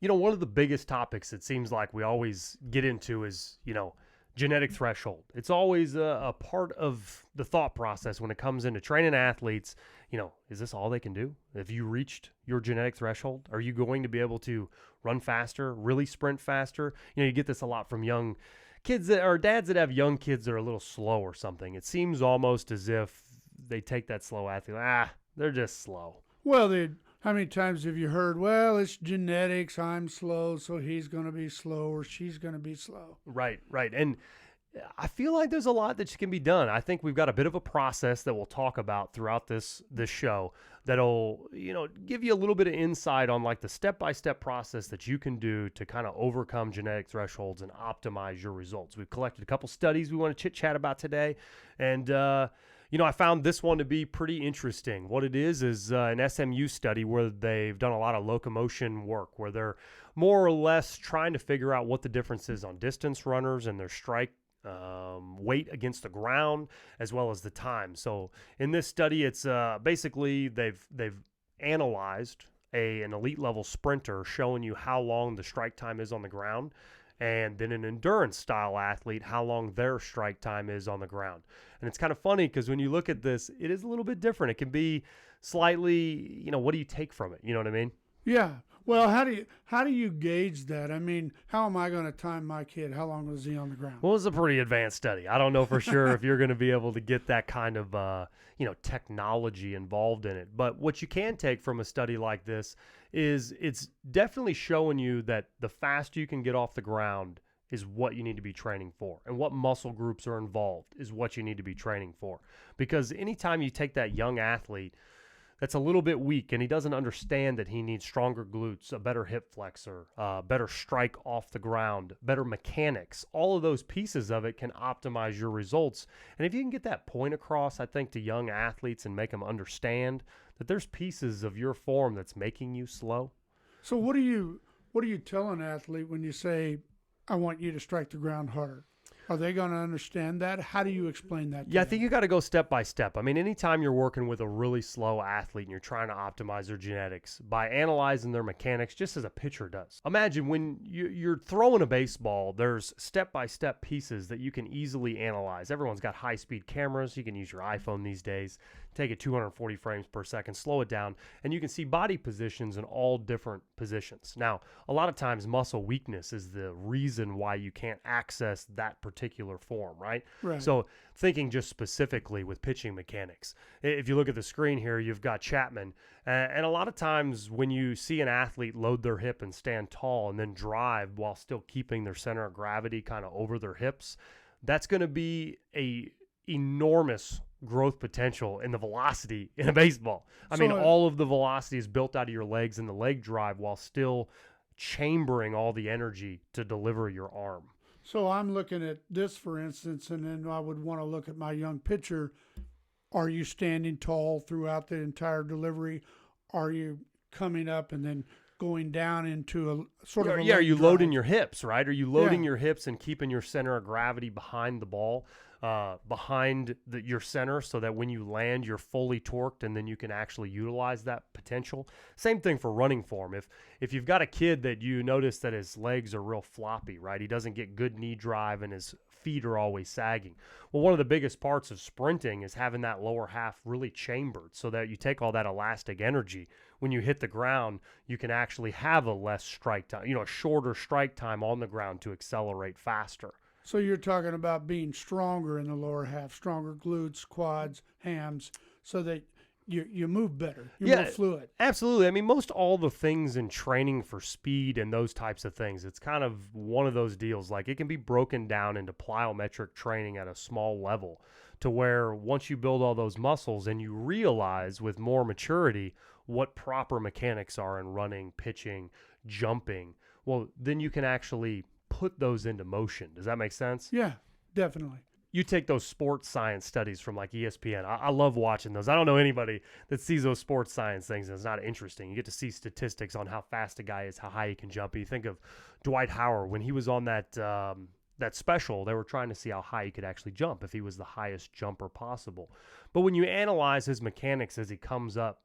One of the biggest topics it seems like we always get into is, genetic threshold. It's always a part of the thought process when it comes into training athletes. Is this all they can do? Have you reached your genetic threshold? Are you going to be able to run faster, really sprint faster? You get this a lot from young kids that or dads that have young kids that are a little slow or something. It seems almost as if they take that slow athlete, they're just slow. Well, how many times have you heard, well, it's genetics, I'm slow, so he's going to be slow or she's going to be slow? Right. And I feel like there's a lot that can be done. I think we've got a bit of a process that we'll talk about throughout this show that'll, give you a little bit of insight on like the step-by-step process that you can do to kind of overcome genetic thresholds and optimize your results. We've collected a couple studies we want to chit-chat about today, and I found this one to be pretty interesting. What it is an SMU study where they've done a lot of locomotion work, where they're more or less trying to figure out what the difference is on distance runners and their strike weight against the ground, as well as the time. So in this study, it's basically they've analyzed an elite level sprinter, showing you how long the strike time is on the ground, and then an endurance style athlete, how long their strike time is on the ground. And it's kind of funny because when you look at this, it is a little bit different. It can be slightly, what do you take from it? You know what I mean? Yeah. Well, how do you gauge that? I mean, how am I going to time my kid? How long was he on the ground? Well, it's a pretty advanced study. I don't know for sure if you're going to be able to get that kind of, technology involved in it. But what you can take from a study like this is it's definitely showing you that the faster you can get off the ground is what you need to be training for, and what muscle groups are involved is what you need to be training for. Because anytime you take that young athlete that's a little bit weak and he doesn't understand that he needs stronger glutes, a better hip flexor, better strike off the ground, better mechanics, all of those pieces of it can optimize your results. And if you can get that point across, I think, to young athletes and make them understand that there's pieces of your form that's making you slow. So what do you tell an athlete when you say, I want you to strike the ground harder? Are they going to understand that? How do you explain that to Yeah, I them? think you got to go step by step. I mean, anytime you're working with a really slow athlete and you're trying to optimize their genetics by analyzing their mechanics, just as a pitcher does. Imagine when you're throwing a baseball, there's step-by-step pieces that you can easily analyze. Everyone's got high-speed cameras. You can use your iPhone these days. Take it 240 frames per second, slow it down, and you can see body positions in all different positions. Now, a lot of times muscle weakness is the reason why you can't access that particular form, right? Right. So thinking just specifically with pitching mechanics, if you look at the screen here, you've got Chapman, and a lot of times when you see an athlete load their hip and stand tall and then drive while still keeping their center of gravity kind of over their hips, that's going to be a enormous growth potential in the velocity in a baseball. I mean, all of the velocity is built out of your legs and the leg drive while still chambering all the energy to deliver your arm. So I'm looking at this, for instance, and then I would want to look at my young pitcher. Are you standing tall throughout the entire delivery? Are you coming up and then going down into a sort of a are you leg loading drive? your hips, right? Are you loading your hips and keeping your center of gravity behind the ball, behind your center, so that when you land, you're fully torqued and then you can actually utilize that potential? Same thing for running form. If you've got a kid that you notice that his legs are real floppy, right? He doesn't get good knee drive and his feet are always sagging. Well, one of the biggest parts of sprinting is having that lower half really chambered so that you take all that elastic energy. When you hit the ground, you can actually have a less strike time, a shorter strike time on the ground to accelerate faster. So you're talking about being stronger in the lower half, stronger glutes, quads, hams, so that you move better. You're more fluid. Absolutely. I mean, most all the things in training for speed and those types of things, it's kind of one of those deals. Like, it can be broken down into plyometric training at a small level, to where once you build all those muscles and you realize with more maturity what proper mechanics are in running, pitching, jumping, well, then you can actually put those into motion. Does that make sense? Yeah, definitely. You take those sports science studies from like ESPN. I love watching those. I don't know anybody that sees those sports science things and it's not interesting. You get to see statistics on how fast a guy is, how high he can jump. You think of Dwight Howard when he was on that special. They were trying to see how high he could actually jump, if he was the highest jumper possible. But when you analyze his mechanics as he comes up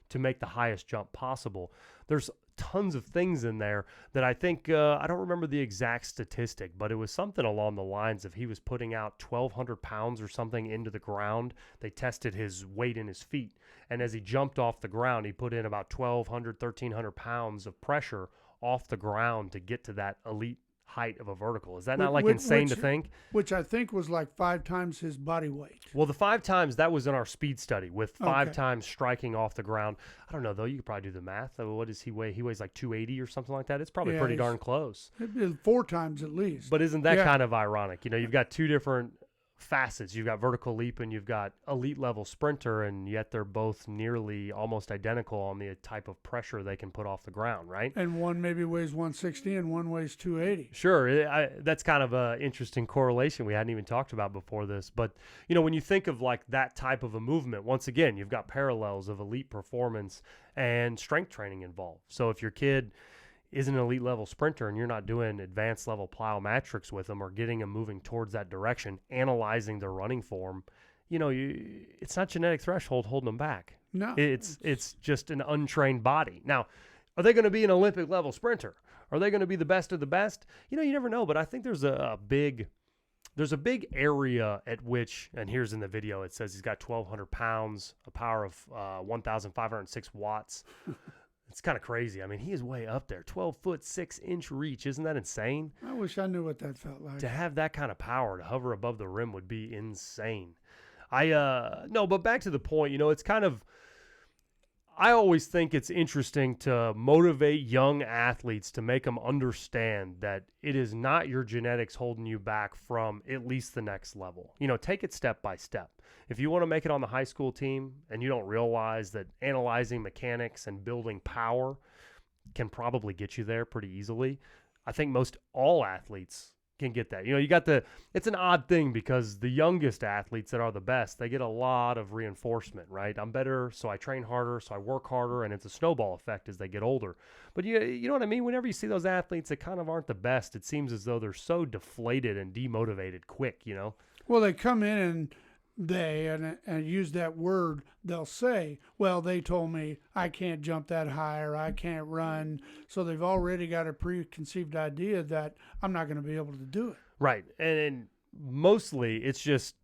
to make the highest jump possible, there's tons of things in there that I think, I don't remember the exact statistic, but it was something along the lines of he was putting out 1,200 pounds or something into the ground. They tested his weight in his feet. And as he jumped off the ground, he put in about 1,200, 1,300 pounds of pressure off the ground to get to that elite height of a vertical. Is that not like insane to think? Which I think was like 5 times his body weight. Well, the 5 times, that was in our speed study with 5 Okay. times striking off the ground. I don't know, though. You could probably do the math. What does he weigh? He weighs like 280 or something like that. It's probably Yeah, pretty he's- darn close. 4 times at least. But isn't that Yeah. kind of ironic? You know, you've got 2 different facets. You've got vertical leap and you've got elite level sprinter, and yet they're both nearly almost identical on the type of pressure they can put off the ground, right? And one maybe weighs 160 and one weighs 280. Sure, that's kind of an interesting correlation we hadn't even talked about before this. But, you know, when you think of like that type of a movement, once again, you've got parallels of elite performance and strength training involved. So if your kid is an elite level sprinter and you're not doing advanced level plyometrics with them or getting them moving towards that direction, analyzing their running form, you know, it's not genetic threshold holding them back. No. It's just an untrained body. Now, are they going to be an Olympic level sprinter? Are they going to be the best of the best? You know, you never know, but I think there's a big area at which, and here's in the video, it says he's got 1,200 pounds, a power of 1,506 watts. It's kind of crazy. I mean, he is way up there. 12 foot 6 inch reach. Isn't that insane? I wish I knew what that felt like. To have that kind of power to hover above the rim would be insane. No, but back to the point, you know, it's kind of, I always think it's interesting to motivate young athletes to make them understand that it is not your genetics holding you back from at least the next level. You know, take it step by step. If you want to make it on the high school team and you don't realize that analyzing mechanics and building power can probably get you there pretty easily, I think most all athletes can get that. You know, it's an odd thing because the youngest athletes that are the best, they get a lot of reinforcement, right? I'm better, so I train harder, so I work harder, and it's a snowball effect as they get older. But you know what I mean? Whenever you see those athletes that kind of aren't the best, it seems as though they're so deflated and demotivated quick, you know? Well, they come in and and use that word, they'll say, well, they told me I can't jump that high or I can't run. So they've already got a preconceived idea that I'm not going to be able to do it. Right. And mostly it's just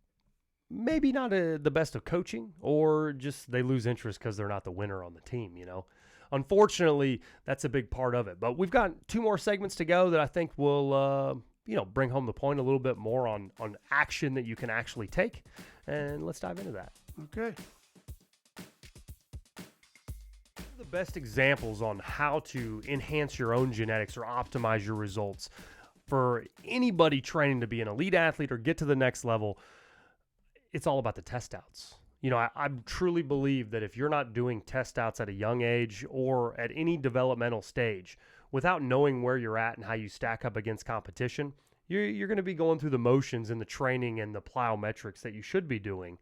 maybe not the best of coaching, or just they lose interest because they're not the winner on the team, you know. Unfortunately, that's a big part of it. But we've got 2 more segments to go that I think will bring home the point a little bit more on action that you can actually take. And let's dive into that. Okay. The best examples on how to enhance your own genetics or optimize your results for anybody training to be an elite athlete or get to the next level, it's all about the test outs. You know, I truly believe that if you're not doing test outs at a young age or at any developmental stage, without knowing where you're at and how you stack up against competition, you're going to be going through the motions and the training and the plyometrics that you should be doing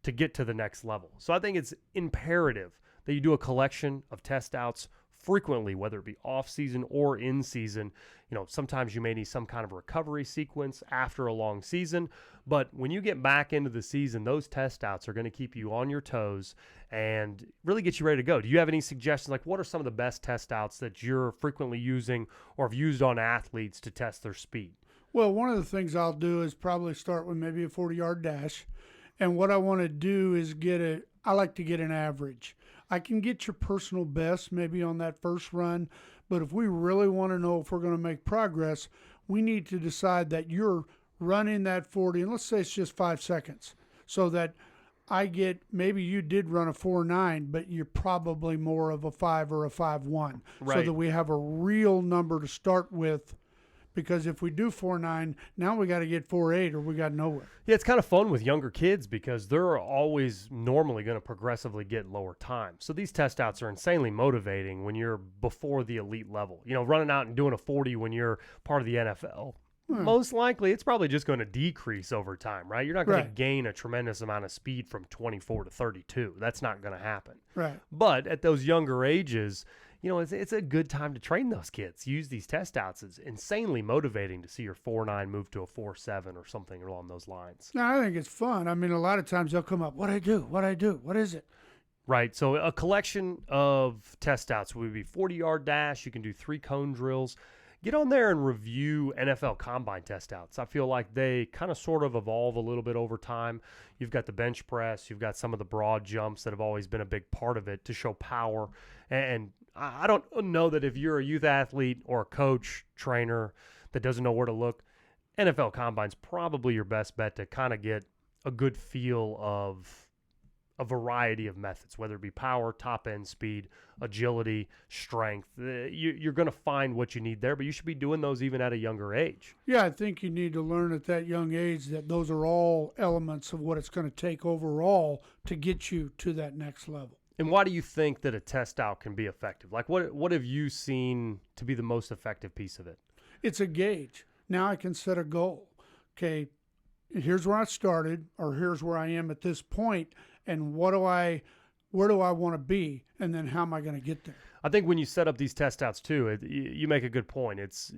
to get to the next level. So I think it's imperative that you do a collection of test outs frequently, whether it be off season or in season. You know, sometimes you may need some kind of recovery sequence after a long season, but when you get back into the season, those test outs are going to keep you on your toes and really get you ready to go. Do you have any suggestions? Like, what are some of the best test outs that you're frequently using or have used on athletes to test their speed? Well, one of the things I'll do is probably start with maybe a 40-yard dash. And what I want to do is I like to get an average. I can get your personal best maybe on that first run, but if we really want to know if we're going to make progress, we need to decide that you're running that 40, and let's say it's just 5 seconds, so that maybe you did run a 4.9, but you're probably more of a 5 or a 5.1, Right. so that we have a real number to start with. Because if we do 4.9, now we got to get 4.8 or we got nowhere. Yeah, it's kind of fun with younger kids because they're always normally going to progressively get lower time. So these test outs are insanely motivating when you're before the elite level. You know, running out and doing a 40 when you're part of the NFL. Most likely, it's probably just going to decrease over time, right? You're not going to gain a tremendous amount of speed from 24 to 32. That's not going to happen. Right. But at those younger ages, you know, it's a good time to train those kids. Use these test outs. It's insanely motivating to see your 4.9 move to a 4.7 or something along those lines. No, I think it's fun. I mean, a lot of times they'll come up, what I do? What is it? right? So a collection of test outs would be 40-yard dash. You can do 3 cone drills. Get on there and review NFL combine test outs. I feel like they kind of sort of evolve a little bit over time. You've got the bench press, you've got some of the broad jumps that have always been a big part of it to show power. And I don't know that if you're a youth athlete or a coach, trainer that doesn't know where to look, NFL Combine's probably your best bet to kind of get a good feel of a variety of methods, whether it be power, top end speed, agility, strength. You're going to find what you need there, but you should be doing those even at a younger age. Yeah, I think you need to learn at that young age that those are all elements of what it's going to take overall to get you to that next level. And why do you think that a test out can be effective? Like what have you seen to be the most effective piece of it? It's a gauge. Now I can set a goal. Okay, here's where I started, or here's where I am at this point, and where do I want to be, and then how am I going to get there? I think when you set up these test outs too, you make a good point. It's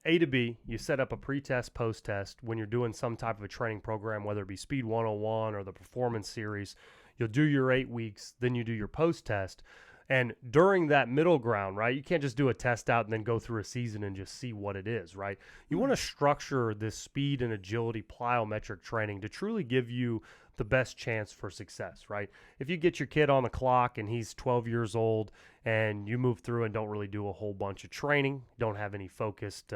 A to B. You set up a pre-test, post-test. When you're doing some type of a training program, whether it be Speed 101 or the Performance Series, you'll do your 8 weeks, then you do your post-test. And during that middle ground, right, you can't just do a test out and then go through a season and just see what it is, right? You want to structure this speed and agility plyometric training to truly give you the best chance for success, right? If you get your kid on the clock and he's 12 years old and you move through and don't really do a whole bunch of training, don't have any focused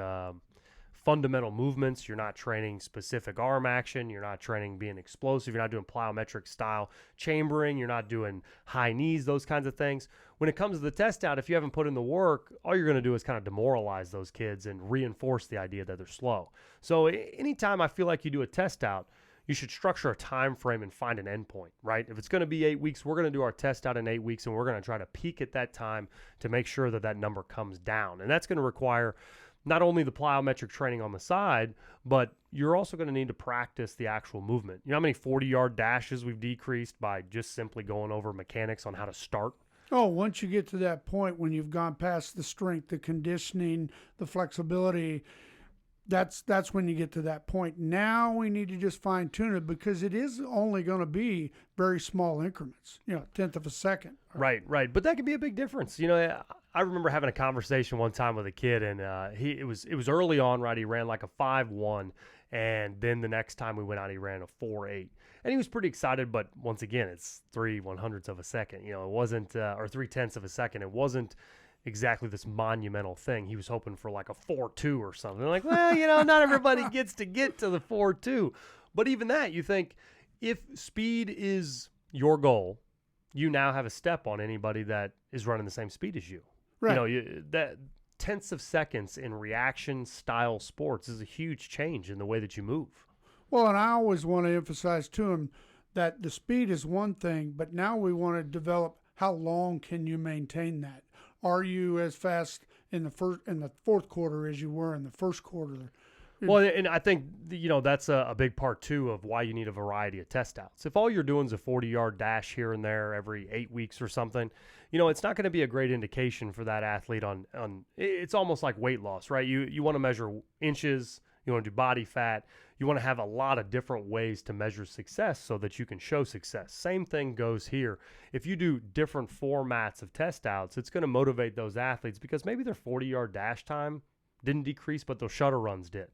fundamental movements, you're not training specific arm action, you're not training being explosive, you're not doing plyometric style chambering, you're not doing high knees, those kinds of things. When it comes to the test out, if you haven't put in the work, all you're going to do is kind of demoralize those kids and reinforce the idea that they're slow. So anytime I feel like you do a test out, you should structure a time frame and find an endpoint, right? If it's going to be 8 weeks, we're going to do our test out in 8 weeks, and we're going to try to peak at that time to make sure that that number comes down. And that's going to require not only the plyometric training on the side, but you're also going to need to practice the actual movement. You know how many 40-yard dashes we've decreased by just simply going over mechanics on how to start? Oh, once you get to that point when you've gone past the strength, the conditioning, the flexibility, that's when you get to that point. Now we need to just fine tune it because it is only going to be very small increments, tenth of a second. Right. But that could be a big difference. I remember having a conversation one time with a kid, and it was early on, right? He ran like a 5.1, and then the next time we went out, he ran a 4.8, and he was pretty excited. But once again, it's 3/100ths of a second. It wasn't or 3/10ths of a second. It wasn't exactly this monumental thing. He was hoping for like a 4.2 or something. Like, well, not everybody gets to the 4.2. But even that, you think if speed is your goal, you now have a step on anybody that is running the same speed as you. Right. That tenths of seconds in reaction style sports is a huge change in the way that you move. Well, and I always want to emphasize to him that the speed is one thing, but now we want to develop how long can you maintain that? Are you as fast in the fourth quarter as you were in the first quarter? Well, and I think that's a big part too of why you need a variety of test outs. If all you're doing is a 40-yard dash here and there every 8 weeks or something, it's not going to be a great indication for that athlete on it's almost like weight loss, right? You want to measure inches, you want to do body fat, you want to have a lot of different ways to measure success so that you can show success. Same thing goes here. If you do different formats of test outs, it's going to motivate those athletes because maybe their 40-yard dash time didn't decrease, but those shuttle runs did.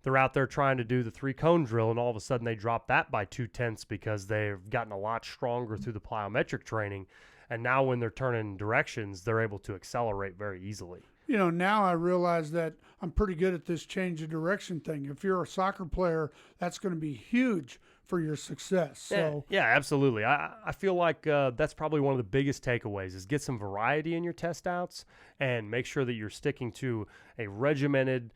They're out there trying to do the 3 cone drill, and all of a sudden they drop that by 2/10 because they've gotten a lot stronger through the plyometric training. And now when they're turning directions, they're able to accelerate very easily. Now I realize that I'm pretty good at this change of direction thing. If you're a soccer player, that's going to be huge for your success. So yeah, absolutely. I feel like that's probably one of the biggest takeaways is get some variety in your test outs and make sure that you're sticking to a regimented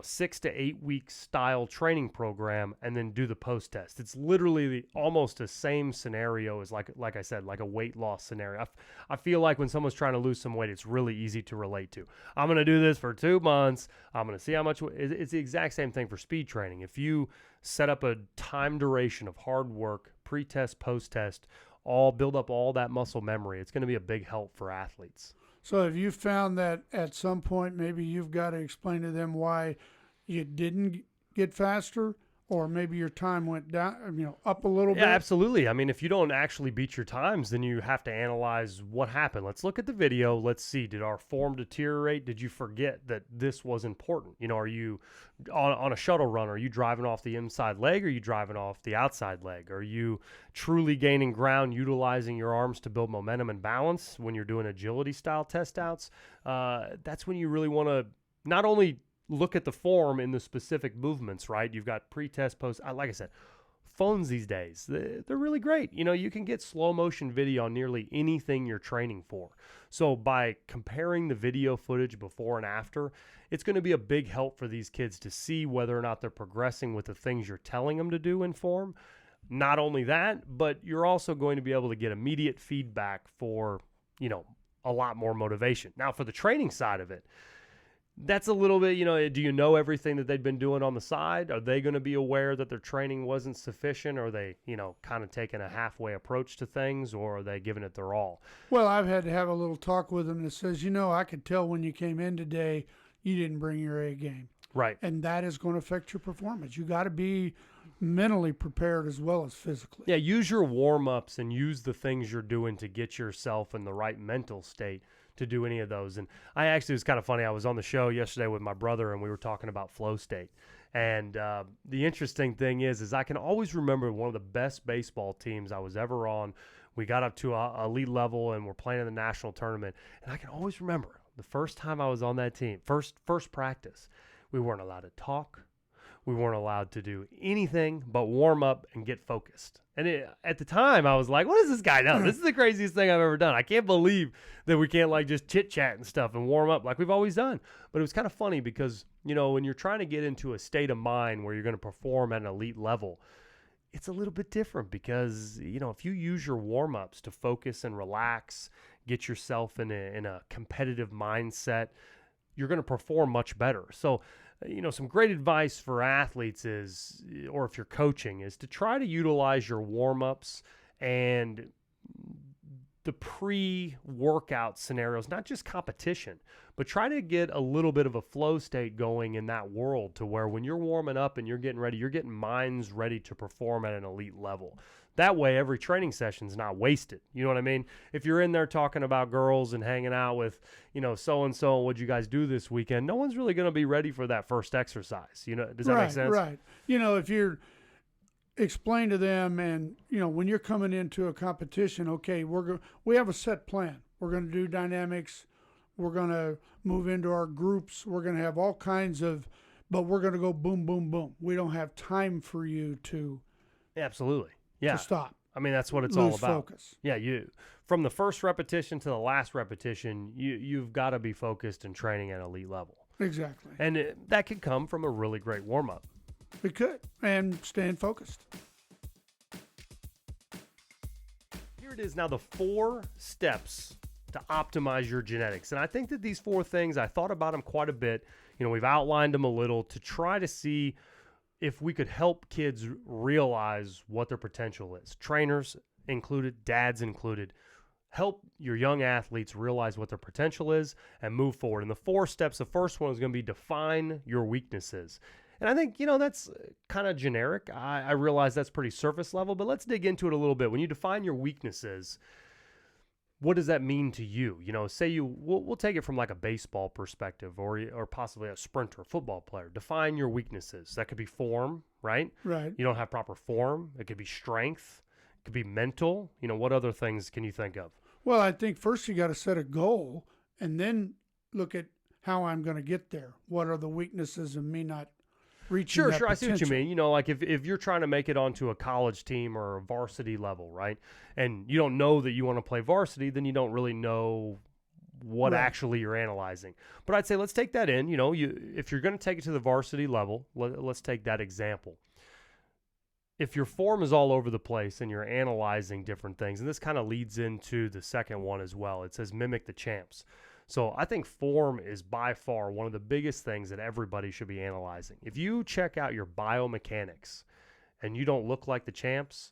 6 to 8 week style training program and then do the post test. It's literally almost the same scenario as like I said, like a weight loss scenario. I feel like when someone's trying to lose some weight, it's really easy to relate to. I'm going to do this for 2 months. I'm going to see how much. It's the exact same thing for speed training. If you set up a time duration of hard work, pre-test, post-test, build up all that muscle memory, it's going to be a big help for athletes. So have you found that at some point maybe you've got to explain to them why you didn't get faster, or maybe your time went down, up a little Yeah, bit. absolutely. I mean, if you don't actually beat your times, then you have to analyze what happened. Let's look at the video. Let's see, did our form deteriorate? Did you forget that this was important? Are you on a shuttle run? Are you driving off the inside leg? Or are you driving off the outside leg? Are you truly gaining ground, utilizing your arms to build momentum and balance when you're doing agility style test outs? That's when you really want to not only look at the form in the specific movements, right? You've got pre-test, post. Like I said, phones these days, they're really great. You can get slow motion video on nearly anything you're training for. So by comparing the video footage before and after, it's going to be a big help for these kids to see whether or not they're progressing with the things you're telling them to do in form. Not only that, but you're also going to be able to get immediate feedback for, a lot more motivation. Now, for the training side of it, that's a little bit, do you know everything that they've been doing on the side? Are they going to be aware that their training wasn't sufficient? Or are they, kind of taking a halfway approach to things, or are they giving it their all? Well, I've had to have a little talk with them that says, I could tell when you came in today, you didn't bring your A game. Right. And that is going to affect your performance. You got to be mentally prepared as well as physically. Yeah, use your warm-ups and use the things you're doing to get yourself in the right mental state to do any of those. And I actually, it was kind of funny. I was on the show yesterday with my brother, and we were talking about flow state. And the interesting thing is I can always remember one of the best baseball teams I was ever on. We got up to a elite level, and we're playing in the national tournament. And I can always remember the first time I was on that team, first practice, we weren't allowed to talk. We weren't allowed to do anything but warm up and get focused. And at the time, I was like, what does this guy know? This is the craziest thing I've ever done. I can't believe that we can't just chit chat and stuff and warm up like we've always done. But it was kind of funny because, when you're trying to get into a state of mind where you're going to perform at an elite level, it's a little bit different because, if you use your warm ups to focus and relax, get yourself in a competitive mindset, you're going to perform much better. So, some great advice for athletes is, or if you're coaching, is to try to utilize your warm-ups and the pre-workout scenarios, not just competition, but try to get a little bit of a flow state going in that world to where when you're warming up and you're getting ready, you're getting minds ready to perform at an elite level. That way, every training session's not wasted. You know what I mean? If you're in there talking about girls and hanging out with, so-and-so, what'd you guys do this weekend? No one's really going to be ready for that first exercise. Does that make sense? Right. If you're explain to them and, when you're coming into a competition, okay, we have a set plan. We're going to do dynamics. We're going to move into our groups. We're going to have all kinds of, but we're going to go boom, boom, boom. We don't have time for you to Absolutely. Yeah. to stop. I mean, that's what it's Lose all about. Focus. Yeah, from the first repetition to the last repetition, you've got to be focused and training at an elite level. Exactly. And that could come from a really great warm-up. It could. And staying focused. Here it is now, the 4 steps to optimize your genetics. And I think that these 4 things, I thought about them quite a bit. We've outlined them a little to try to see if we could help kids realize what their potential is. Trainers included, dads included. Help your young athletes realize what their potential is and move forward. And the 4 steps, the first one is going to be define your weaknesses. And I think, that's kind of generic. I realize that's pretty surface level, but let's dig into it a little bit. When you define your weaknesses, what does that mean to you? Say we'll take it from like a baseball perspective or possibly a sprinter, football player. Define your weaknesses. That could be form, right? Right. You don't have proper form. It could be strength. It could be mental. What other things can you think of? Well, I think first you got to set a goal and then look at how I'm going to get there. What are the weaknesses of me not reaching that Sure. I see what you potential? mean. Like if you're trying to make it onto a college team or a varsity level, right? And you don't know that you want to play varsity, then you don't really know what Right. actually you're analyzing. But I'd say let's take that in. If you're going to take it to the varsity level, let's take that example. If your form is all over the place and you're analyzing different things, and this kind of leads into the second one as well. It says mimic the champs. So I think form is by far one of the biggest things that everybody should be analyzing. If you check out your biomechanics and you don't look like the champs,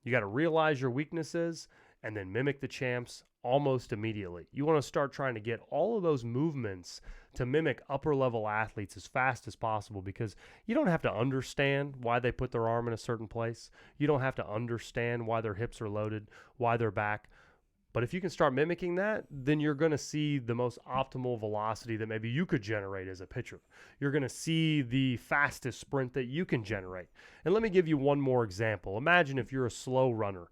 you got to realize your weaknesses and then mimic the champs almost immediately. You want to start trying to get all of those movements to mimic upper level athletes as fast as possible, because you don't have to understand why they put their arm in a certain place. You don't have to understand why their hips are loaded, why they're back. But if you can start mimicking that, then you're going to see the most optimal velocity that maybe you could generate as a pitcher. You're going to see the fastest sprint that you can generate. And let me give you one more example. Imagine if you're a slow runner.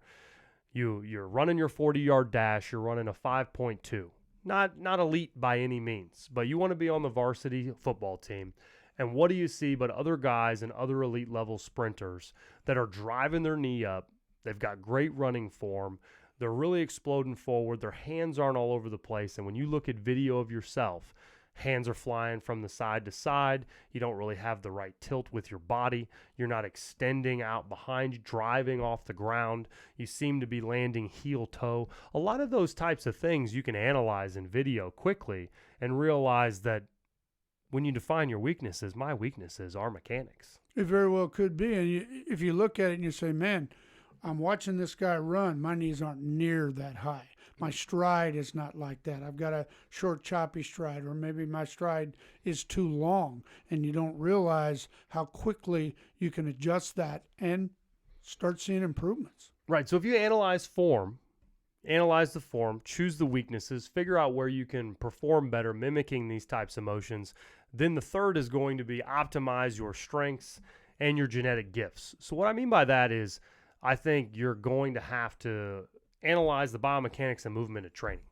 You're running your 40-yard dash, you're running a 5.2. Not elite by any means, but you want to be on the varsity football team. And what do you see but other guys and other elite level sprinters that are driving their knee up? They've got great running form. They're really exploding forward. Their hands aren't all over the place. And when you look at video of yourself, hands are flying from the side to side. You don't really have the right tilt with your body. You're not extending out behind you, driving off the ground. You seem to be landing heel toe. A lot of those types of things you can analyze in video quickly and realize that when you define your weaknesses, my weaknesses are mechanics. It very well could be. And if you look at it and you say, man, I'm watching this guy run, my knees aren't near that high. My stride is not like that. I've got a short, choppy stride, or maybe my stride is too long, and you don't realize how quickly you can adjust that and start seeing improvements. Right. So if you analyze the form, choose the weaknesses, figure out where you can perform better mimicking these types of motions, then the third is going to be optimize your strengths and your genetic gifts. So what I mean by that is, I think you're going to have to analyze the biomechanics and movement of training.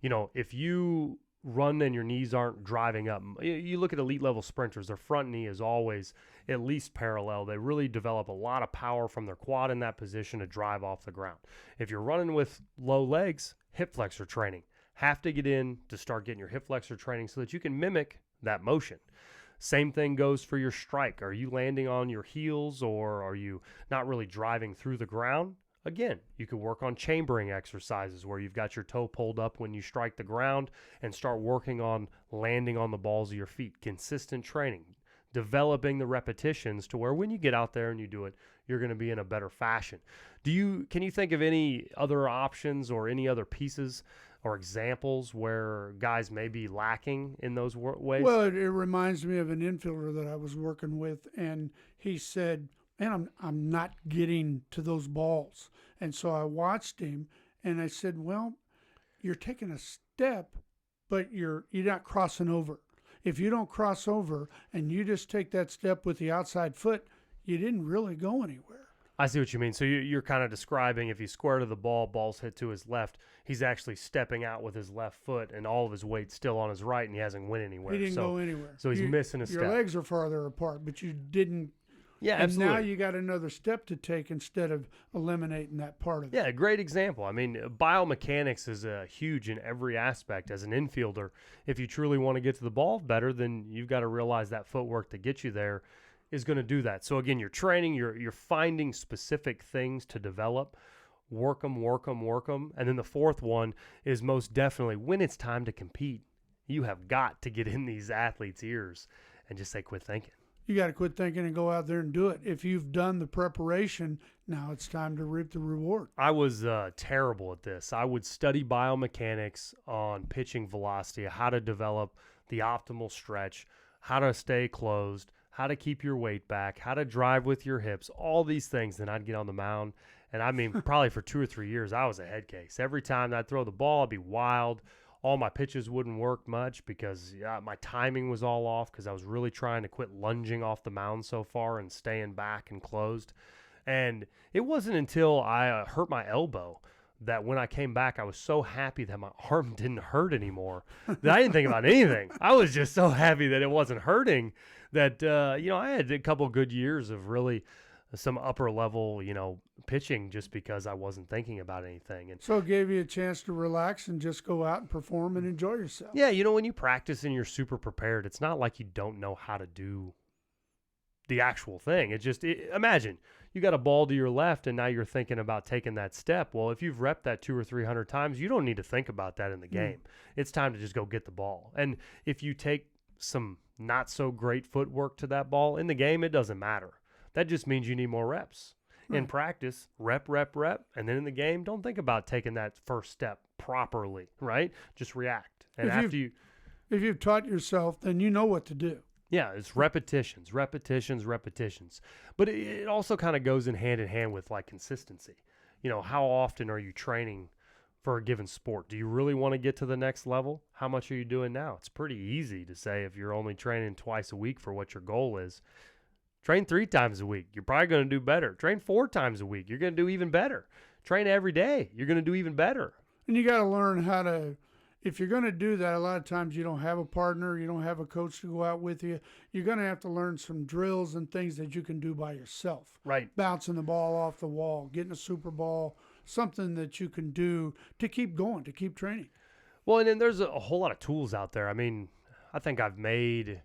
You know, if you run and your knees aren't driving up, you look at elite level sprinters, their front knee is always at least parallel. They really develop a lot of power from their quad in that position to drive off the ground. If you're running with low legs, hip flexor training. Have to get in to start getting your hip flexor training so that you can mimic that motion. Same thing goes for your strike. Are you landing on your heels, or are you not really driving through the ground? Again, you could work on chambering exercises where you've got your toe pulled up when you strike the ground and start working on landing on the balls of your feet. Consistent training, developing the repetitions to where when you get out there and you do it, you're going to be in a better fashion. Can you think of any other options or any other pieces or examples where guys may be lacking in those ways? Well, it reminds me of an infielder that I was working with, and he said, man, I'm not getting to those balls. And so I watched him, and I said, well, you're taking a step, but you're not crossing over. If you don't cross over and you just take that step with the outside foot, you didn't really go anywhere. I see what you mean. So you're kind of describing if he's square to the ball, ball's hit to his left, he's actually stepping out with his left foot and all of his weight's still on his right, and he hasn't went anywhere. He didn't go anywhere. So he's missing a step. Your legs are farther apart, but you didn't. Yeah, and absolutely. now you got another step to take instead of eliminating that part of it. Yeah, great example. I mean, biomechanics is huge in every aspect. As an infielder, if you truly want to get to the ball better, then you've got to realize that footwork to get you there is going to do that. So again, you're training, you're finding specific things to develop, work them. And then the fourth one is most definitely when it's time to compete, you have got to get in these athletes' ears and just say, quit thinking. You got to quit thinking and go out there and do it. If you've done the preparation, now it's time to reap the reward. I was terrible at this. I would study biomechanics on pitching velocity, how to develop the optimal stretch, how to stay closed, how to keep your weight back, how to drive with your hips, all these things. Then I'd get on the mound. And I mean, probably for 2 or 3 years, I was a head case. Every time I'd throw the ball, I'd be wild. All my pitches wouldn't work much because my timing was all off because I was really trying to quit lunging off the mound so far and staying back and closed. And it wasn't until I hurt my elbow that when I came back, I was so happy that my arm didn't hurt anymore that I didn't think about anything. I was just so happy that it wasn't hurting that, I had a couple good years of really some upper level, pitching just because I wasn't thinking about anything. And so it gave you a chance to relax and just go out and perform and enjoy yourself. Yeah, when you practice and you're super prepared, it's not like you don't know how to do the actual thing. Imagine you got a ball to your left and now you're thinking about taking that step. Well, if you've repped that 200 or 300 times, you don't need to think about that in the game. It's time to just go get the ball. And if you take some not so great footwork to that ball in the game, it doesn't matter. That just means you need more reps. Right. In practice, rep. And then in the game, don't think about taking that first step properly, right? Just react. And If you've taught yourself, then you know what to do. Yeah, it's repetitions, repetitions, repetitions. But it also kind of goes in hand with like consistency. How often are you training for a given sport? Do you really want to get to the next level? How much are you doing now? It's pretty easy to say if you're only training twice a week for what your goal is. Train 3 times a week. You're probably going to do better. Train 4 times a week. You're going to do even better. Train every day. You're going to do even better. And you got to learn how to, if you're going to do that, a lot of times you don't have a partner, you don't have a coach to go out with you. You're going to have to learn some drills and things that you can do by yourself. Right. Bouncing the ball off the wall, getting a super ball, something that you can do to keep going, to keep training. Well, and then there's a whole lot of tools out there. I mean, I think I've made,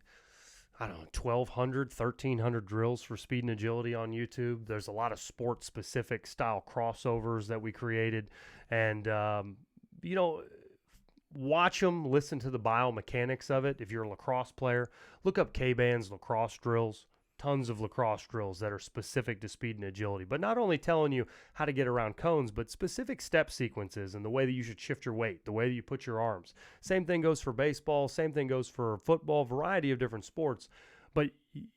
1,200, 1,300 drills for speed and agility on YouTube. There's a lot of sport-specific style crossovers that we created. And, watch them, listen to the biomechanics of it. If you're a lacrosse player, look up Kbands lacrosse drills. Tons of lacrosse drills that are specific to speed and agility, but not only telling you how to get around cones, but specific step sequences and the way that you should shift your weight, the way that you put your arms. Same thing goes for baseball, same thing goes for football, variety of different sports. But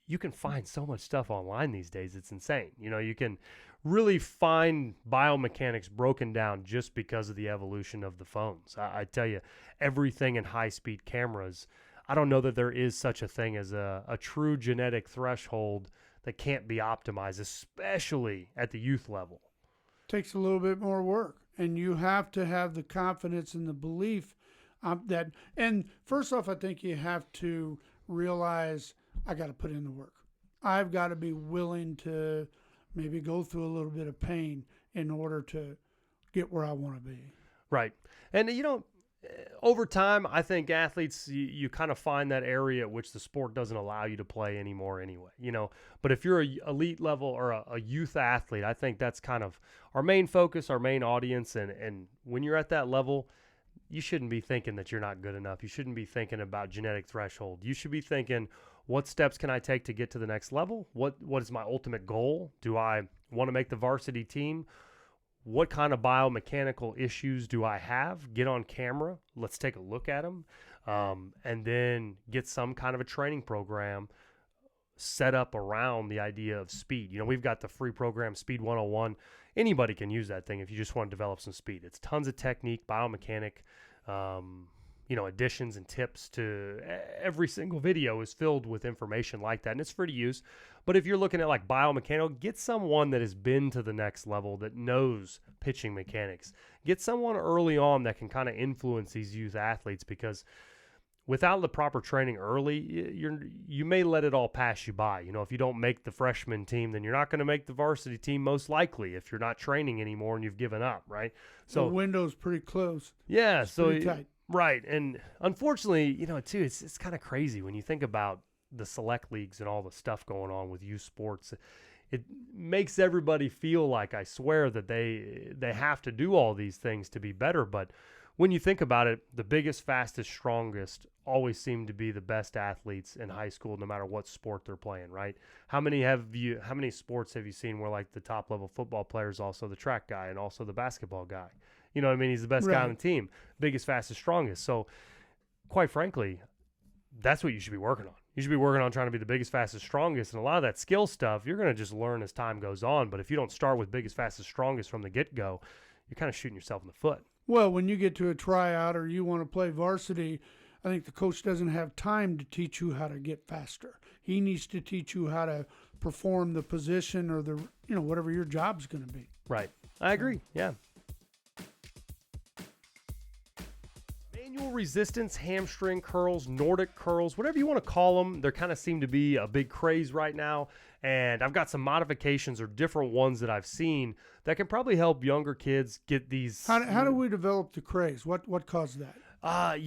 you can find so much stuff online these days. It's insane. You can really find biomechanics broken down just because of the evolution of the phones. I tell you, everything in high-speed cameras, I don't know that there is such a thing as a true genetic threshold that can't be optimized, especially at the youth level. Takes a little bit more work, and you have to have the confidence and the belief that. And first off, I think you have to realize I got to put in the work. I've got to be willing to maybe go through a little bit of pain in order to get where I want to be. Right, and over time, I think athletes, you kind of find that area at which the sport doesn't allow you to play anymore anyway, But if you're an elite level or a youth athlete, I think that's kind of our main focus, our main audience. And when you're at that level, you shouldn't be thinking that you're not good enough. You shouldn't be thinking about genetic threshold. You should be thinking, what steps can I take to get to the next level? What is my ultimate goal? Do I want to make the varsity team? What kind of biomechanical issues do I have? Get on camera. Let's take a look at them. And then get some kind of a training program set up around the idea of speed. We've got the free program, Speed 101. Anybody can use that thing if you just want to develop some speed. It's tons of technique, biomechanic, additions and tips to every single video is filled with information like that, and it's free to use. But if you're looking at like biomechanical, get someone that has been to the next level, that knows pitching mechanics. Get someone early on that can kind of influence these youth athletes, because without the proper training early, you may let it all pass you by. If you don't make the freshman team, then you're not going to make the varsity team most likely if you're not training anymore and you've given up, right? So the window's pretty close. Yeah, it's pretty tight. Right. And unfortunately, too, it's kind of crazy when you think about the select leagues and all the stuff going on with youth sports. It makes everybody feel like, I swear, that they have to do all these things to be better. But when you think about it, the biggest, fastest, strongest always seem to be the best athletes in high school, no matter what sport they're playing, right? How many sports have you seen where like the top level football player is also the track guy and also the basketball guy? You know what I mean? He's the best guy on the team, biggest, fastest, strongest. So quite frankly, that's what you should be working on. You should be working on trying to be the biggest, fastest, strongest. And a lot of that skill stuff, you're going to just learn as time goes on. But if you don't start with biggest, fastest, strongest from the get-go, you're kind of shooting yourself in the foot. Well, when you get to a tryout or you want to play varsity, I think the coach doesn't have time to teach you how to get faster. He needs to teach you how to perform the position or the, whatever your job's going to be. Right. I agree. Yeah. Manual resistance, hamstring curls, Nordic curls, whatever you want to call them. They kind of seem to be a big craze right now. And I've got some modifications or different ones that I've seen that can probably help younger kids get these. How do we develop the craze? What caused that? I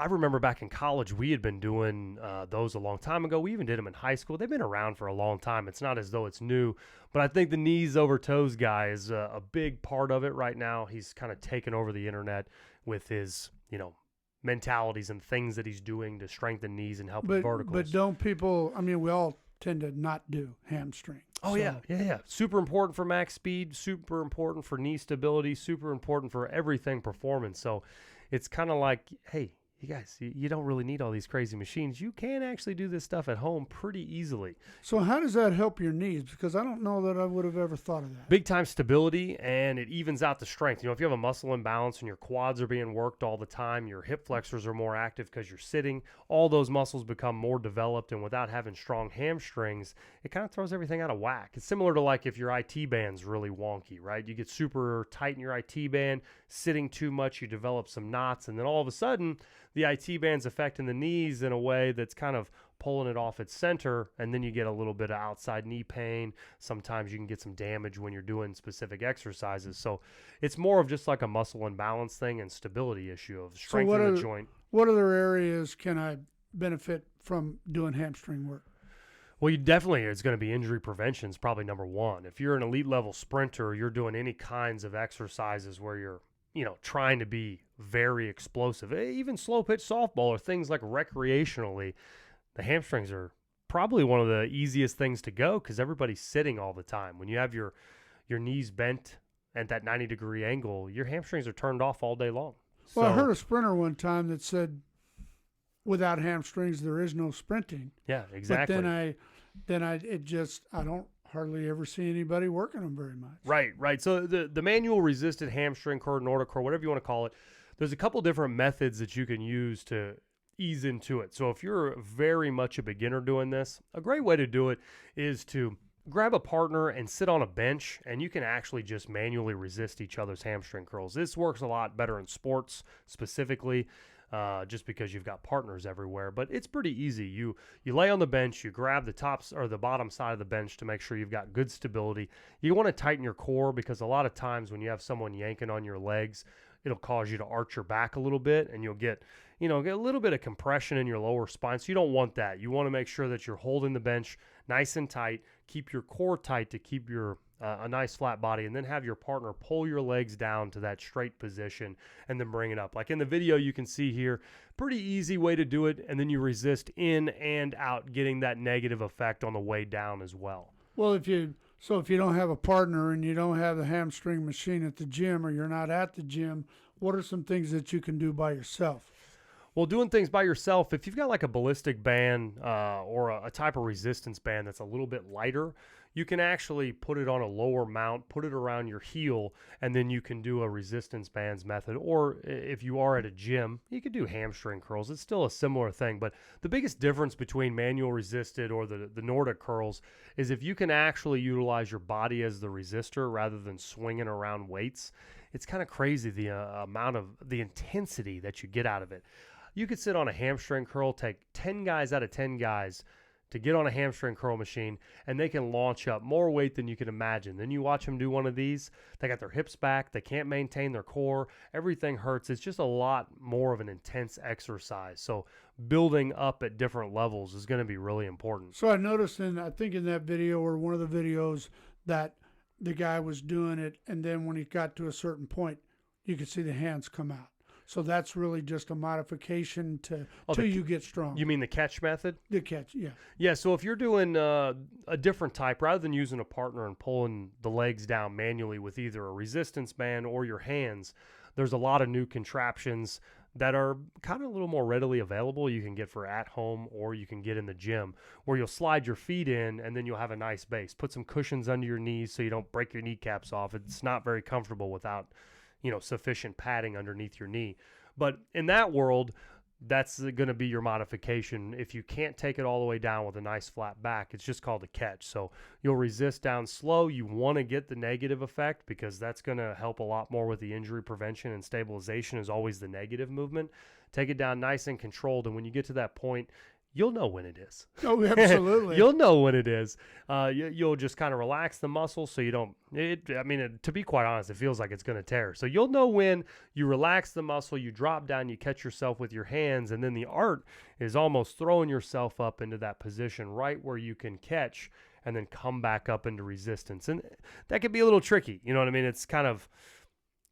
remember back in college, we had been doing those a long time ago. We even did them in high school. They've been around for a long time. It's not as though it's new, but I think the knees over toes guy is a big part of it right now. He's kind of taken over the internet with his, mentalities and things that he's doing to strengthen knees and help with verticals. But don't people, we all tend to not do hamstring. Oh, so. Yeah. Super important for max speed, super important for knee stability, super important for everything performance. So it's kind of like, hey, you guys, you don't really need all these crazy machines. You can actually do this stuff at home pretty easily. So how does that help your knees? Because I don't know that I would have ever thought of that. Big time stability, and it evens out the strength. You know, if you have a muscle imbalance and your quads are being worked all the time, your hip flexors are more active because you're sitting, all those muscles become more developed, and without having strong hamstrings, it kind of throws everything out of whack. It's similar to like if your IT band's really wonky, right? You get super tight in your IT band, sitting too much, you develop some knots, and then all of a sudden, the IT band's affecting the knees in a way that's kind of pulling it off its center, and then you get a little bit of outside knee pain. Sometimes you can get some damage when you're doing specific exercises. So it's more of just like a muscle imbalance thing and stability issue of strengthening the joint. What other areas can I benefit from doing hamstring work? Well, you definitely, it's going to be injury prevention is probably number one. If you're an elite level sprinter, you're doing any kinds of exercises where you're, you know, trying to be very explosive, even slow pitch softball or things like recreationally, the hamstrings are probably one of the easiest things to go because everybody's sitting all the time. When you have your knees bent at that 90-degree angle, your hamstrings are turned off all day long. Well, I heard a sprinter one time that said, without hamstrings, there is no sprinting. Yeah, exactly. But I don't hardly ever see anybody working them very much. Right. So the manual resisted hamstring curl, Nordic curl, whatever you want to call it, there's a couple different methods that you can use to ease into it. So if you're very much a beginner doing this, a great way to do it is to grab a partner and sit on a bench, and you can actually just manually resist each other's hamstring curls. This works a lot better in sports specifically, just because you've got partners everywhere, but it's pretty easy. You lay on the bench, you grab the tops or the bottom side of the bench to make sure you've got good stability. You want to tighten your core because a lot of times when you have someone yanking on your legs, it'll cause you to arch your back a little bit, and you'll get a little bit of compression in your lower spine. So you don't want that. You want to make sure that you're holding the bench nice and tight, keep your core tight to keep your a nice flat body, and then have your partner pull your legs down to that straight position and then bring it up. Like in the video you can see here, pretty easy way to do it, and then you resist in and out, getting that negative effect on the way down as well. Well, if you don't have a partner and you don't have the hamstring machine at the gym, or you're not at the gym, what are some things that you can do by yourself? Well, doing things by yourself, if you've got like a ballistic band or a type of resistance band that's a little bit lighter, you can actually put it on a lower mount, put it around your heel, and then you can do a resistance bands method. Or if you are at a gym, you could do hamstring curls. It's still a similar thing, but the biggest difference between manual resisted or the Nordic curls is if you can actually utilize your body as the resistor rather than swinging around weights. It's kind of crazy the amount of the intensity that you get out of it. You could sit on a hamstring curl, take 10 guys out of 10 guys to get on a hamstring curl machine, and they can launch up more weight than you can imagine. Then you watch them do one of these, they got their hips back, they can't maintain their core, everything hurts. It's just a lot more of an intense exercise. So building up at different levels is going to be really important. So I noticed I think in that video or one of the videos that the guy was doing it, and then when he got to a certain point, you could see the hands come out. So that's really just a modification till you get strong. You mean the catch method? The catch, yeah. Yeah, so if you're doing a different type, rather than using a partner and pulling the legs down manually with either a resistance band or your hands, there's a lot of new contraptions that are kind of a little more readily available. You can get for at home, or you can get in the gym, where you'll slide your feet in and then you'll have a nice base. Put some cushions under your knees so you don't break your kneecaps off. It's not very comfortable without sufficient padding underneath your knee. But in that world, that's going to be your modification. If you can't take it all the way down with a nice flat back, it's just called a catch. So you'll resist down slow. You want to get the negative effect because that's going to help a lot more with the injury prevention, and stabilization is always the negative movement. Take it down nice and controlled, and when you get to that point, you'll know when it is. Oh, absolutely. You'll know when it is. You'll just kind of relax the muscle so you don't, to be quite honest, it feels like it's going to tear. So you'll know when you relax the muscle, you drop down, you catch yourself with your hands, and then the art is almost throwing yourself up into that position right where you can catch and then come back up into resistance. And that can be a little tricky. You know what I mean? It's kind of,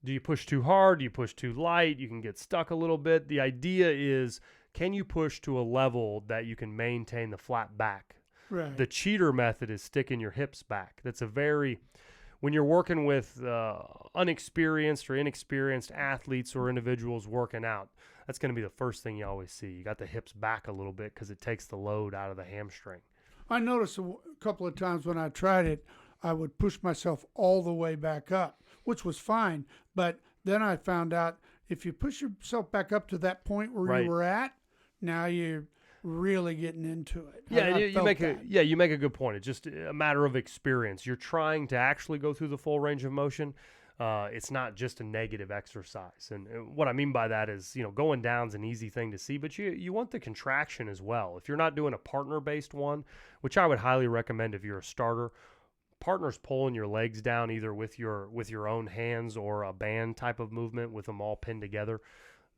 do you push too hard? Do you push too light? You can get stuck a little bit. The idea is, can you push to a level that you can maintain the flat back? Right. The cheater method is sticking your hips back. That's when you're working with unexperienced or inexperienced athletes or individuals working out, that's going to be the first thing you always see. You got the hips back a little bit because it takes the load out of the hamstring. I noticed a couple of times when I tried it, I would push myself all the way back up, which was fine. But then I found out if you push yourself back up to that point where Right. you were at, now you're really getting into it. Yeah, I you felt make that. you make a good point. It's just a matter of experience. You're trying to actually go through the full range of motion. It's not just a negative exercise. And what I mean by that is, going down's an easy thing to see, but you want the contraction as well. If you're not doing a partner-based one, which I would highly recommend if you're a starter, partners pulling your legs down either with your own hands or a band type of movement with them all pinned together.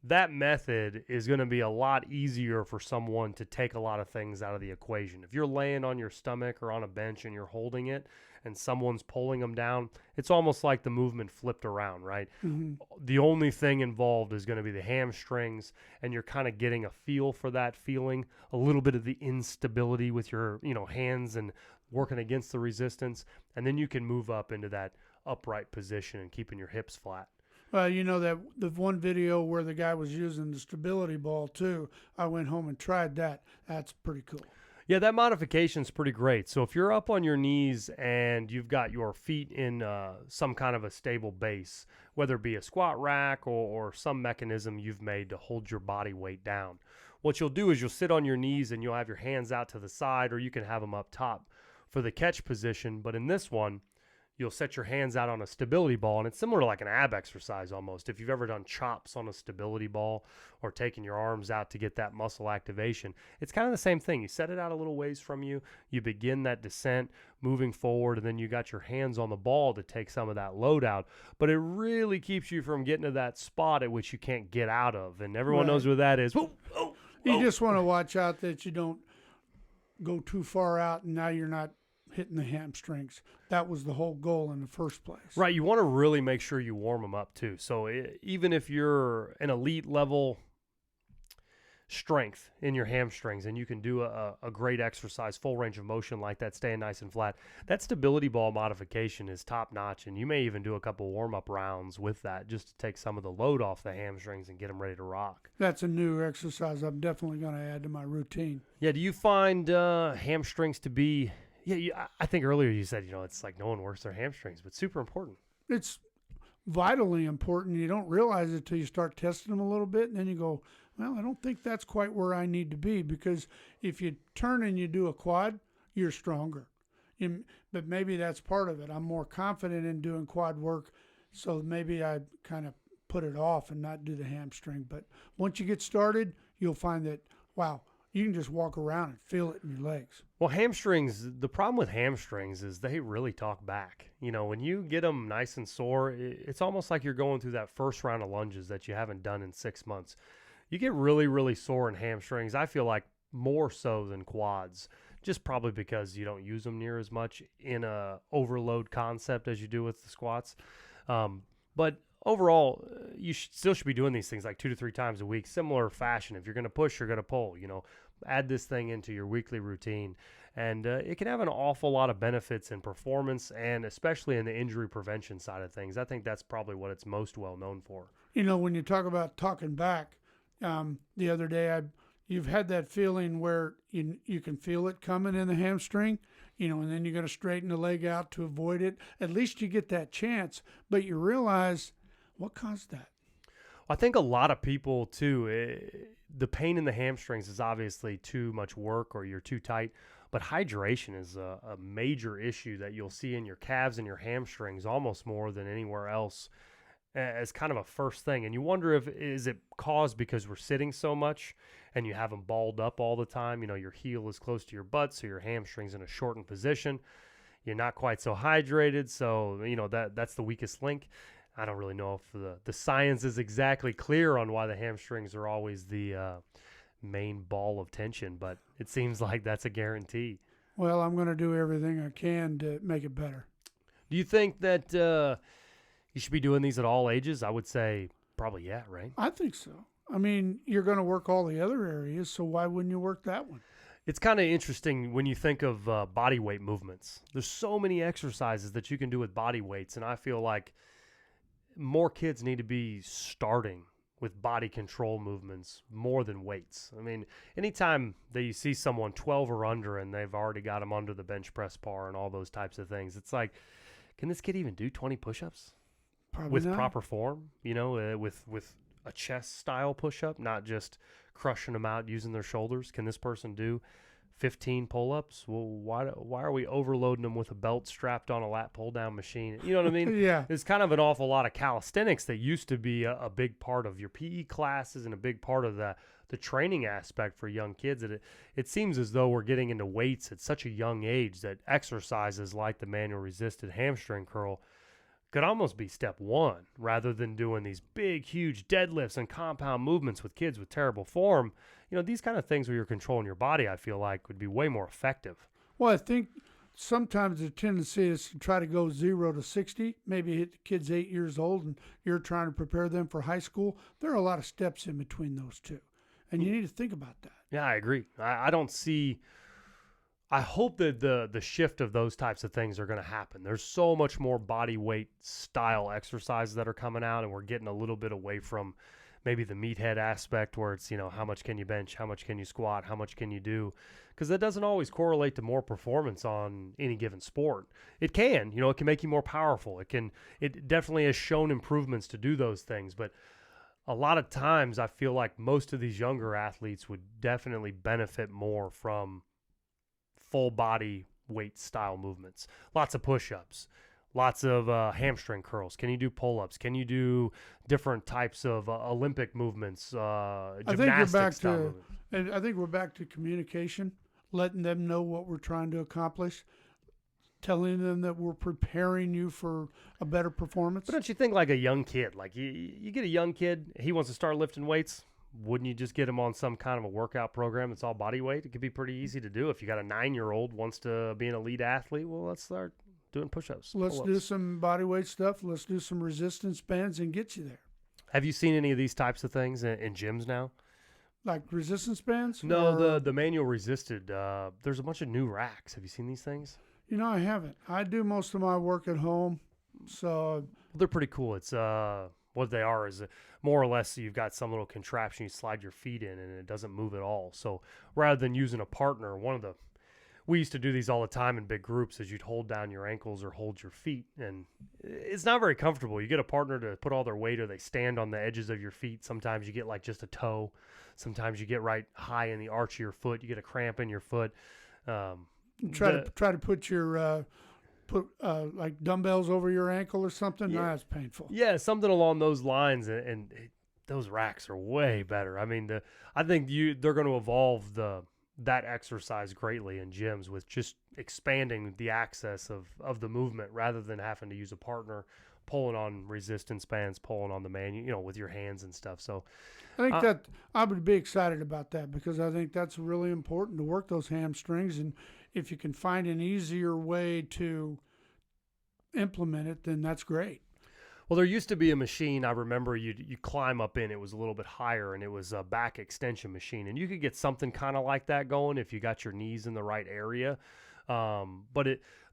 That method is going to be a lot easier for someone to take a lot of things out of the equation. If you're laying on your stomach or on a bench and you're holding it and someone's pulling them down, it's almost like the movement flipped around, right? Mm-hmm. The only thing involved is going to be the hamstrings, and you're kind of getting a feel for that feeling, a little bit of the instability with your, hands and working against the resistance, and then you can move up into that upright position and keeping your hips flat. That the one video where the guy was using the stability ball too, I went home and tried that. That's pretty cool. Yeah, that modification's pretty great. So if you're up on your knees and you've got your feet in some kind of a stable base, whether it be a squat rack or some mechanism you've made to hold your body weight down, what you'll do is you'll sit on your knees and you'll have your hands out to the side, or you can have them up top for the catch position. But in this one, you'll set your hands out on a stability ball, and it's similar to like an ab exercise almost. If you've ever done chops on a stability ball or taking your arms out to get that muscle activation, it's kind of the same thing. You set it out a little ways from you, you begin that descent, moving forward, and then you got your hands on the ball to take some of that load out. But it really keeps you from getting to that spot at which you can't get out of, and everyone knows where that is. Whoa, oh, You just want to watch out that you don't go too far out and now you're not hitting the hamstrings. That was the whole goal in the first place. Right, you want to really make sure you warm them up too. So even if you're an elite level strength in your hamstrings and you can do a great exercise, full range of motion like that, staying nice and flat, that stability ball modification is top notch, and you may even do a couple warm-up rounds with that just to take some of the load off the hamstrings and get them ready to rock. That's a new exercise I'm definitely going to add to my routine. Yeah, do you find hamstrings to be... Yeah, I think earlier you said, it's like no one works their hamstrings, but super important. It's vitally important. You don't realize it till you start testing them a little bit, and then you go, well, I don't think that's quite where I need to be, because if you turn and you do a quad, you're stronger. But maybe that's part of it. I'm more confident in doing quad work, so maybe I kind of put it off and not do the hamstring. But once you get started, you'll find that, wow, you can just walk around and feel it in your legs. Well, hamstrings, the problem with hamstrings is they really talk back. When you get them nice and sore, it's almost like you're going through that first round of lunges that you haven't done in 6 months. You get really, really sore in hamstrings. I feel like more so than quads, just probably because you don't use them near as much in a overload concept as you do with the squats. But overall, you still should be doing these things like 2 to 3 times a week, similar fashion. If you're going to push, you're going to pull, add this thing into your weekly routine. And it can have an awful lot of benefits in performance, and especially in the injury prevention side of things. I think that's probably what it's most well known for. When you talk about talking back, the other day, you've had that feeling where you can feel it coming in the hamstring, and then you're going to straighten the leg out to avoid it. At least you get that chance, but you realize what caused that. I think a lot of people, too, the pain in the hamstrings is obviously too much work or you're too tight, but hydration is a major issue that you'll see in your calves and your hamstrings almost more than anywhere else as kind of a first thing. And you wonder is it caused because we're sitting so much and you have them balled up all the time? Your heel is close to your butt, so your hamstring's in a shortened position. You're not quite so hydrated, so that's the weakest link. I don't really know if the science is exactly clear on why the hamstrings are always the main ball of tension, but it seems like that's a guarantee. Well, I'm going to do everything I can to make it better. Do you think that you should be doing these at all ages? I would say probably, yeah, right? I think so. I mean, you're going to work all the other areas, so why wouldn't you work that one? It's kind of interesting when you think of body weight movements. There's so many exercises that you can do with body weights, and I feel like more kids need to be starting with body control movements more than weights. I mean, anytime that you see someone 12 or under and they've already got them under the bench press bar and all those types of things, it's like, can this kid even do 20 push-ups Probably with not. proper form? You know, with a chest style push-up, not just crushing them out using their shoulders. Can this person do 15 pull-ups? Well, why are we overloading them with a belt strapped on a lat pull-down machine? You know what I mean? Yeah. There's kind of an awful lot of calisthenics that used to be a big part of your PE classes and a big part of the training aspect for young kids. It seems as though we're getting into weights at such a young age that exercises like the manual resisted hamstring curl could almost be step one, rather than doing these big, huge deadlifts and compound movements with kids with terrible form. You know, these kind of things where you're controlling your body, I feel like, would be way more effective. Well, I think sometimes the tendency is to try to go 0 to 60, maybe hit the kid's 8 years old and you're trying to prepare them for high school. There are a lot of steps in between those two, and you need to think about that. Yeah, I agree. I don't see. I hope that the shift of those types of things are going to happen. There's so much more body weight style exercises that are coming out, and we're getting a little bit away from maybe the meathead aspect where it's, you know, how much can you bench, how much can you squat, how much can you do, because that doesn't always correlate to more performance on any given sport. It can, you know, it can make you more powerful. It definitely has shown improvements to do those things, but a lot of times I feel like most of these younger athletes would definitely benefit more from full body weight style movements. Lots of push-ups, lots of hamstring curls. Can you do pull-ups? Can you do different types of Olympic movements, gymnastics style movements? And I think we're back to communication, letting them know what we're trying to accomplish, telling them that we're preparing you for a better performance. But don't you think like a young kid, like you get a young kid, he wants to start lifting weights, wouldn't you just get him on some kind of a workout program that's all body weight? It could be pretty easy to do. If you got a 9-year-old wants to be an elite athlete, well, let's start doing push-ups. Let's pull-ups. do some body weight stuff. Let's do some resistance bands and get you there. Have you seen any of these types of things in gyms now? Like resistance bands? No, or, the manual resisted. There's a bunch of new racks. Have you seen these things? You know, I haven't. I do most of my work at home, so Well, they're pretty cool. It's what they are is more or less you've got some little contraption you slide your feet in and it doesn't move at all. So rather than using a partner, we used to do these all the time in big groups, is you'd hold down your ankles or hold your feet, and it's not very comfortable. You get a partner to put all their weight, or they stand on the edges of your feet. Sometimes you get like just a toe. Sometimes you get right high in the arch of your foot. You get a cramp in your foot. try to put your like dumbbells over your ankle or something. Yeah. No, that's painful. Yeah, something along those lines, and those racks are way better. I mean, I think they're going to evolve that exercise greatly in gyms with just expanding the access of the movement rather than having to use a partner, pulling on resistance bands, pulling on the you know, with your hands and stuff. So I think that I would be excited about that, because I think that's really important to work those hamstrings. And if you can find an easier way to implement it, then that's great. Well, there used to be a machine, I remember you climb up in, it was a little bit higher, and it was a back extension machine. And you could get something kind of like that going if you got your knees in the right area. But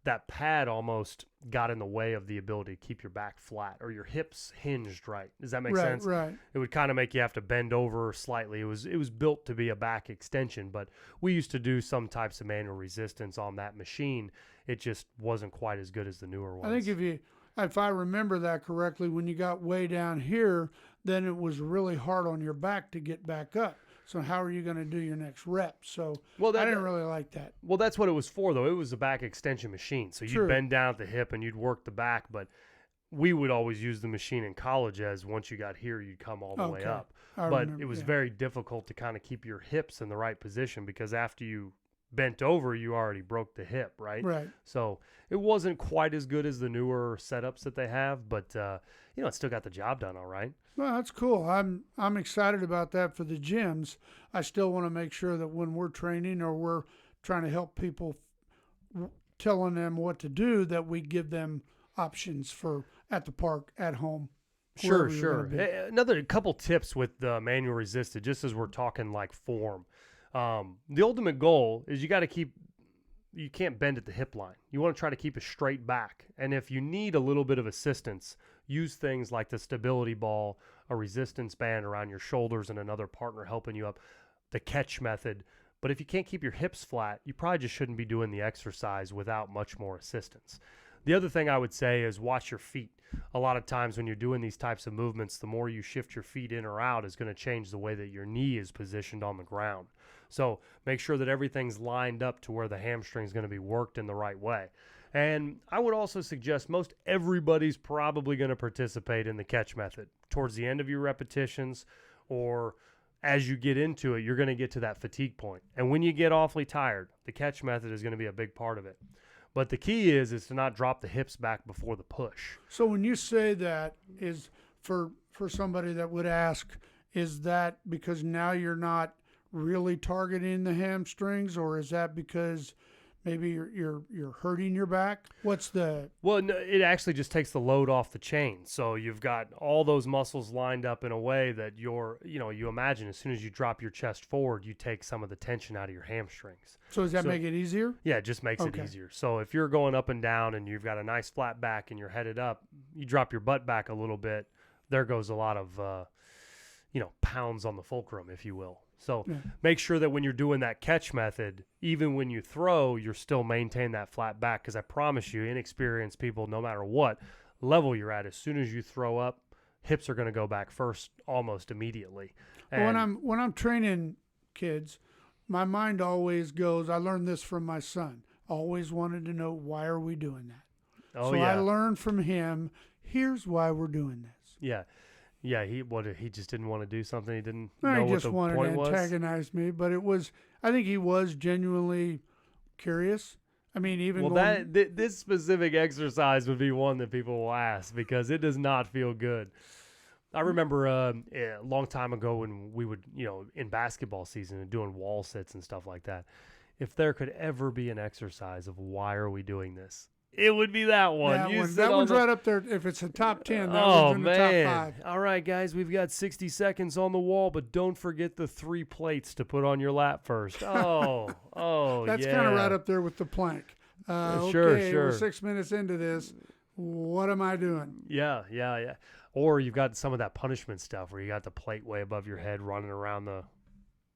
that pad almost got in the way of the ability to keep your back flat or your hips hinged right. Does that make sense? Right. It would kind of make you have to bend over slightly. It was built to be a back extension, but we used to do some types of manual resistance on that machine. It just wasn't quite as good as the newer ones. I think if I remember that correctly, when you got way down here, then it was really hard on your back to get back up. So how are you going to do your next rep? So I didn't really like that. Well, that's what it was for, though. It was a back extension machine. So you'd bend down at the hip and you'd work the back. But we would always use the machine in college as once you got here, you'd come all the way up. But it was very difficult to kind of keep your hips in the right position, because after you bent over, you already broke the hip, right? Right. So it wasn't quite as good as the newer setups that they have, but you know, it still got the job done all right. Well, that's cool. I'm excited about that for the gyms. I still want to make sure that when we're training or we're trying to help people, telling them what to do, that we give them options for at the park, at home. Sure. Hey, another couple tips with the manual resisted, just as we're talking like form. The ultimate goal is you got to keep you can't bend at the hip line. You want to try to keep a straight back. And if you need a little bit of assistance, use things like the stability ball, a resistance band around your shoulders, and another partner helping you up, the catch method. But if you can't keep your hips flat, you probably just shouldn't be doing the exercise without much more assistance. The other thing I would say is watch your feet. A lot of times when you're doing these types of movements, the more you shift your feet in or out is going to change the way that your knee is positioned on the ground. So make sure that everything's lined up to where the hamstring is going to be worked in the right way. And I would also suggest most everybody's probably going to participate in the catch method. Towards the end of your repetitions or as you get into it, you're going to get to that fatigue point. And when you get awfully tired, the catch method is going to be a big part of it. But the key is to not drop the hips back before the push. So when you say that, is for somebody that would ask, is that because now you're not really targeting the hamstrings, or is that because maybe you're hurting your back? What's the... Well, no, it actually just takes the load off the chain. So you've got all those muscles lined up in a way that you imagine as soon as you drop your chest forward, you take some of the tension out of your hamstrings. So does that make it easier? Yeah, it just makes it easier. So if you're going up and down and you've got a nice flat back and you're headed up, you drop your butt back a little bit, there goes a lot of, pounds on the fulcrum, if you will. So make sure that when you're doing that catch method, even when you throw, you're still maintaining that flat back. Because I promise you, inexperienced people, no matter what level you're at, as soon as you throw up, hips are going to go back first almost immediately. And when I'm training kids, my mind always goes, I learned this from my son, always wanted to know, why are we doing that? I learned from him, here's why we're doing this. Yeah. Yeah, he just didn't want to do something. He didn't know what the point was. He just wanted to antagonize me, but I think he was genuinely curious. I mean, even this specific exercise would be one that people will ask because it does not feel good. I remember a long time ago when we would, in basketball season and doing wall sits and stuff like that, if there could ever be an exercise of why are we doing this, it would be that one. That one's right up there. If it's a top 10, that one's in the top 5. All right, guys, we've got 60 seconds on the wall, but don't forget the 3 plates to put on your lap first. That's kind of right up there with the plank. Sure. We're 6 minutes into this. What am I doing? Yeah. Or you've got some of that punishment stuff where you got the plate way above your head running around the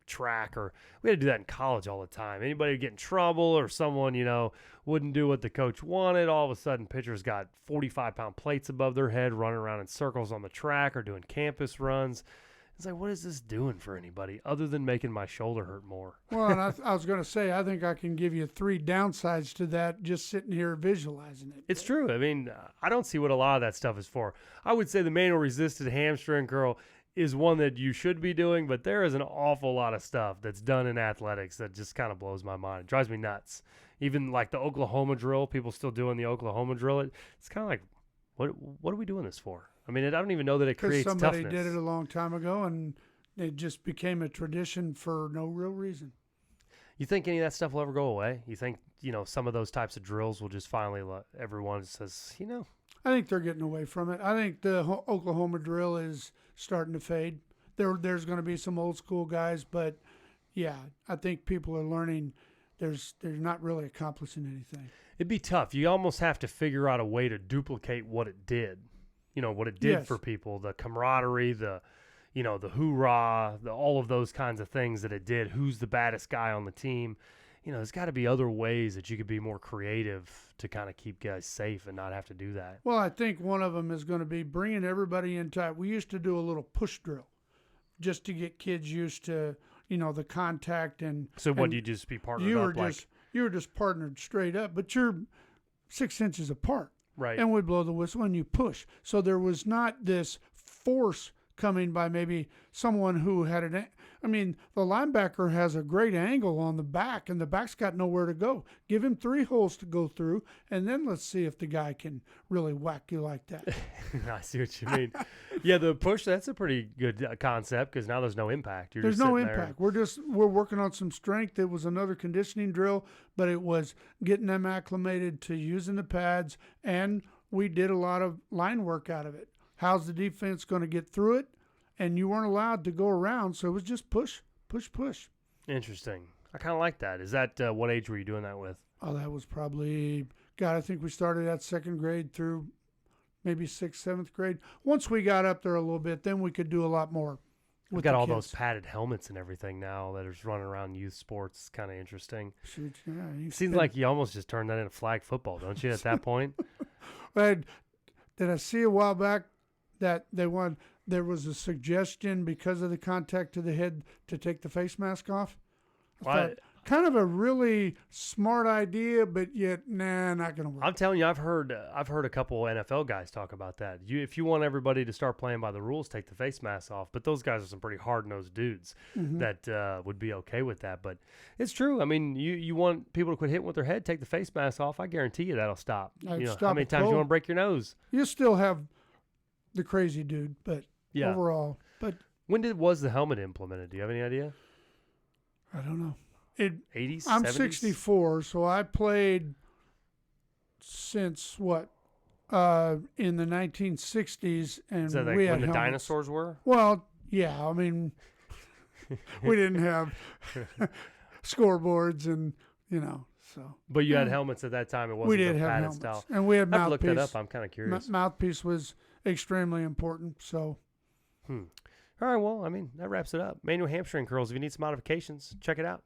track, or we had to do that in college all the time. Anybody would get in trouble or someone, wouldn't do what the coach wanted. All of a sudden, pitchers got 45-pound plates above their head running around in circles on the track or doing campus runs. It's like, what is this doing for anybody other than making my shoulder hurt more? Well, and I was going to say, I think I can give you 3 downsides to that just sitting here visualizing it. It's true. I mean, I don't see what a lot of that stuff is for. I would say the manual resisted hamstring curl is one that you should be doing, but there is an awful lot of stuff that's done in athletics that just kind of blows my mind. It drives me nuts. Even like the Oklahoma drill, people still doing the Oklahoma drill. It's kind of like, what are we doing this for? I mean, I don't even know that it creates toughness. Somebody did it a long time ago, and it just became a tradition for no real reason. You think any of that stuff will ever go away? You think, some of those types of drills will just finally everyone says, I think they're getting away from it. I think the Oklahoma drill is starting to fade. There's going to be some old school guys, but yeah, I think people are learning they're not really accomplishing anything. It'd be tough. You almost have to figure out a way to duplicate what it did. What it did for people, the camaraderie, the hoorah, all of those kinds of things that it did. Who's the baddest guy on the team? There's got to be other ways that you could be more creative to kind of keep guys safe and not have to do that. Well, I think one of them is going to be bringing everybody in tight. We used to do a little push drill just to get kids used to, the contact. So what, do you just be partnered up? You were just partnered straight up, but you're 6 inches apart. Right. And we blow the whistle and you push. So there was not this force coming by maybe someone who had the linebacker has a great angle on the back, and the back's got nowhere to go. Give him 3 holes to go through, and then let's see if the guy can really whack you like that. I see what you mean. Yeah, the push, that's a pretty good concept because now there's no impact. There's no impact. We're working on some strength. It was another conditioning drill, but it was getting them acclimated to using the pads, and we did a lot of line work out of it. How's the defense going to get through it? And you weren't allowed to go around, so it was just push, push, push. Interesting. I kind of like that. Is that what age were you doing that with? Oh, that was probably, God, I think we started at second grade through maybe sixth, seventh grade. Once we got up there a little bit, then we could do a lot more. We've got all those padded helmets and everything now that is running around youth sports. It's kind of interesting. Shoot, yeah, Seems like you almost just turned that into flag football, don't you, at that point? Did I see a while back that there was a suggestion because of the contact to the head to take the face mask off? I thought, kind of a really smart idea, but yet, not going to work. I'm telling you, I've heard a couple NFL guys talk about that. If you want everybody to start playing by the rules, take the face mask off. But those guys are some pretty hard-nosed dudes that would be okay with that. But it's true. I mean, you want people to quit hitting with their head, take the face mask off. I guarantee you that'll stop. How many times you want to break your nose? You still have the crazy dude, but overall. But when was the helmet implemented? Do you have any idea? I don't know. 80s? I'm 70s? 64, so I played since what? In the 1960s, and Is that like we had when the helmets. dinosaurs were? Well, yeah. I mean, we didn't have scoreboards, and so. But you had helmets at that time. It wasn't We did the have padded helmets, style. and we had I have to mouthpiece. look that up. I'm kind of curious. Mouthpiece was extremely important. So. All right, well, I mean, that wraps it up. Manual hamstring curls. If you need some modifications, check it out.